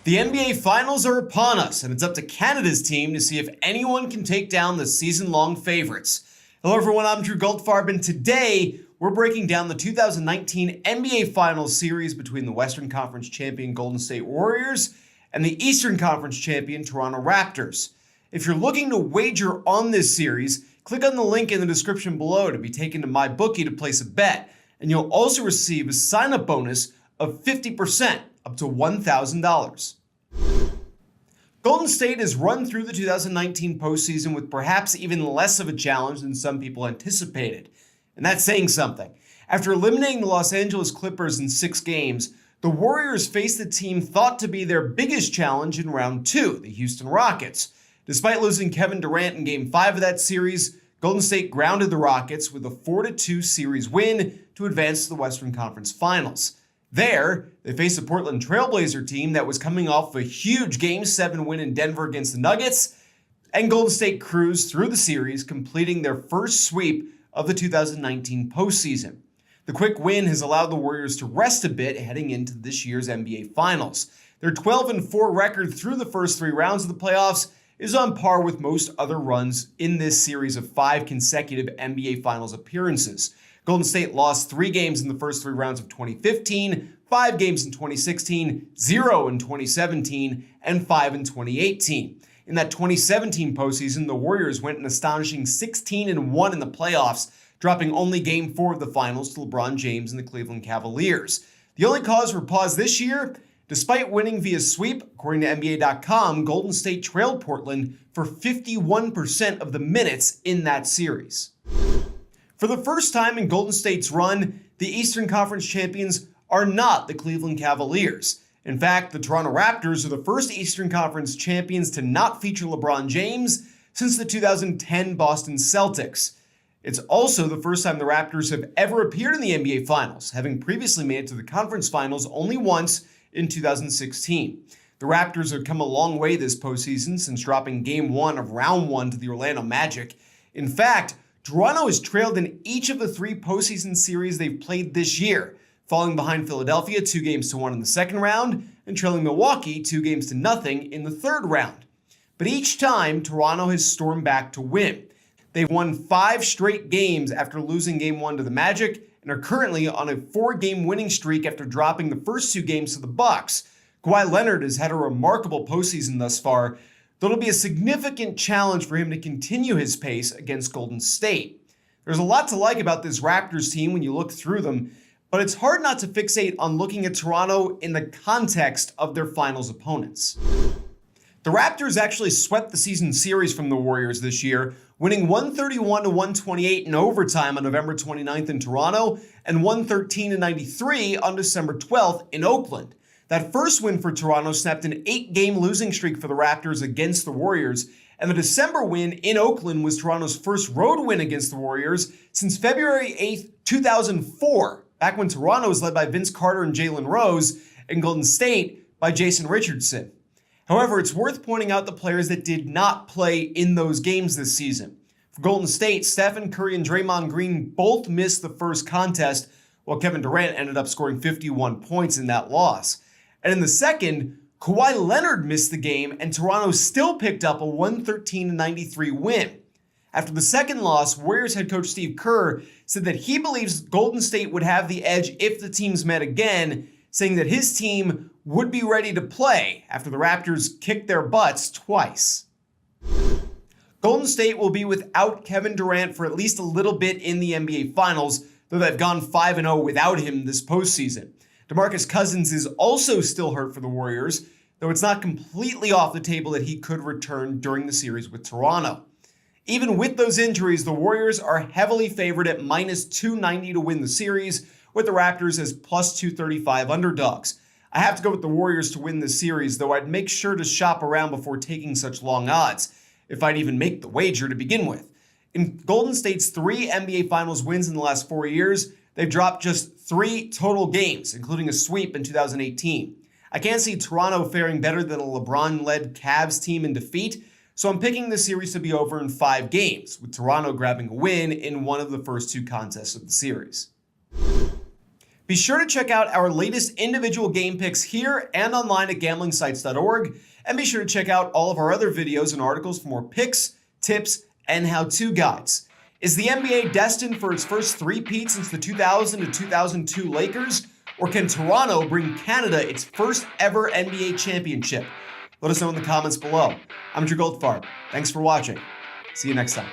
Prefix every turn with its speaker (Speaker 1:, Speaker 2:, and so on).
Speaker 1: The NBA Finals are upon us, and it's up to Canada's team to see if anyone can take down the season-long favorites. Hello everyone, I'm Drew Goldfarb, and today we're breaking down the 2019 NBA Finals series between the Western Conference champion Golden State Warriors and the Eastern Conference champion Toronto Raptors. If you're looking to wager on this series, click on the link in the description below to be taken to MyBookie to place a bet, and you'll also receive a sign-up bonus of 50%, up to $1,000. Golden State has run through the 2019 postseason with perhaps even less of a challenge than some people anticipated. And that's saying something. After eliminating the Los Angeles Clippers in 6 games, the Warriors faced the team thought to be their biggest challenge in round 2, the Houston Rockets. Despite losing Kevin Durant in Game 5 of that series, Golden State grounded the Rockets with a 4-2 series win to advance to the Western Conference Finals. There, they faced a Portland Trailblazer team that was coming off a huge Game 7 win in Denver against the Nuggets, and Golden State cruised through the series, completing their first sweep of the 2019 postseason. The quick win has allowed the Warriors to rest a bit heading into this year's NBA Finals. Their 12-4 record through the first 3 rounds of the playoffs is on par with most other runs in this series of 5 consecutive NBA Finals appearances. Golden State lost 3 games in the first 3 rounds of 2015, 5 games in 2016, 0 in 2017, and 5 in 2018. In that 2017 postseason, the Warriors went an astonishing 16-1 in the playoffs, dropping only Game 4 of the finals to LeBron James and the Cleveland Cavaliers. The only cause for pause this year? Despite winning via sweep, according to NBA.com, Golden State trailed Portland for 51% of the minutes in that series. For the first time in Golden State's run, the Eastern Conference champions are not the Cleveland Cavaliers. In fact, the Toronto Raptors are the first Eastern Conference champions to not feature LeBron James since the 2010 Boston Celtics. It's also the first time the Raptors have ever appeared in the NBA Finals, having previously made it to the conference finals only once in 2016. The Raptors have come a long way this postseason since dropping Game 1 of Round 1 to the Orlando Magic. In fact, Toronto has trailed in each of the 3 postseason series they've played this year, falling behind Philadelphia 2-1 in the second round and trailing Milwaukee 2-0 in the third round. But each time, Toronto has stormed back to win. They've won 5 straight games after losing Game 1 to the Magic and are currently on a 4-game winning streak after dropping the first 2 games to the Bucks. Kawhi Leonard has had a remarkable postseason thus far, though it'll be a significant challenge for him to continue his pace against Golden State. There's a lot to like about this Raptors team when you look through them, but it's hard not to fixate on looking at Toronto in the context of their finals opponents. The Raptors actually swept the season series from the Warriors this year, winning 131-128 in overtime on November 29th in Toronto and 113-93 on December 12th in Oakland. That first win for Toronto snapped an 8-game losing streak for the Raptors against the Warriors, and the December win in Oakland was Toronto's first road win against the Warriors since February 8th, 2004, back when Toronto was led by Vince Carter and Jalen Rose, and Golden State by Jason Richardson. However, it's worth pointing out the players that did not play in those games this season. For Golden State, Stephen Curry and Draymond Green both missed the first contest, while Kevin Durant ended up scoring 51 points in that loss. And in the second, Kawhi Leonard missed the game, and Toronto still picked up a 113-93 win. After the second loss, Warriors head coach Steve Kerr said that he believes Golden State would have the edge if the teams met again, saying that his team would be ready to play after the Raptors kicked their butts twice. Golden State will be without Kevin Durant for at least a little bit in the NBA Finals, though they've gone 5-0 without him this postseason. DeMarcus Cousins is also still hurt for the Warriors, though it's not completely off the table that he could return during the series with Toronto. Even with those injuries, the Warriors are heavily favored at -290 to win the series, with the Raptors as +235 underdogs. I have to go with the Warriors to win this series, though I'd make sure to shop around before taking such long odds, if I'd even make the wager to begin with. In Golden State's 3 NBA Finals wins in the last 4 years, they've dropped just 3 total games, including a sweep in 2018. I can't see Toronto faring better than a LeBron-led Cavs team in defeat, so I'm picking the series to be over in 5 games, with Toronto grabbing a win in one of the first 2 contests of the series. Be sure to check out our latest individual game picks here and online at gamblingsites.org, and be sure to check out all of our other videos and articles for more picks, tips, and how-to guides. Is the NBA destined for its first three-peat since the 2000 to 2002 Lakers, or can Toronto bring Canada its first ever NBA championship? Let us know in the comments below. I'm Drew Goldfarb. Thanks for watching. See you next time.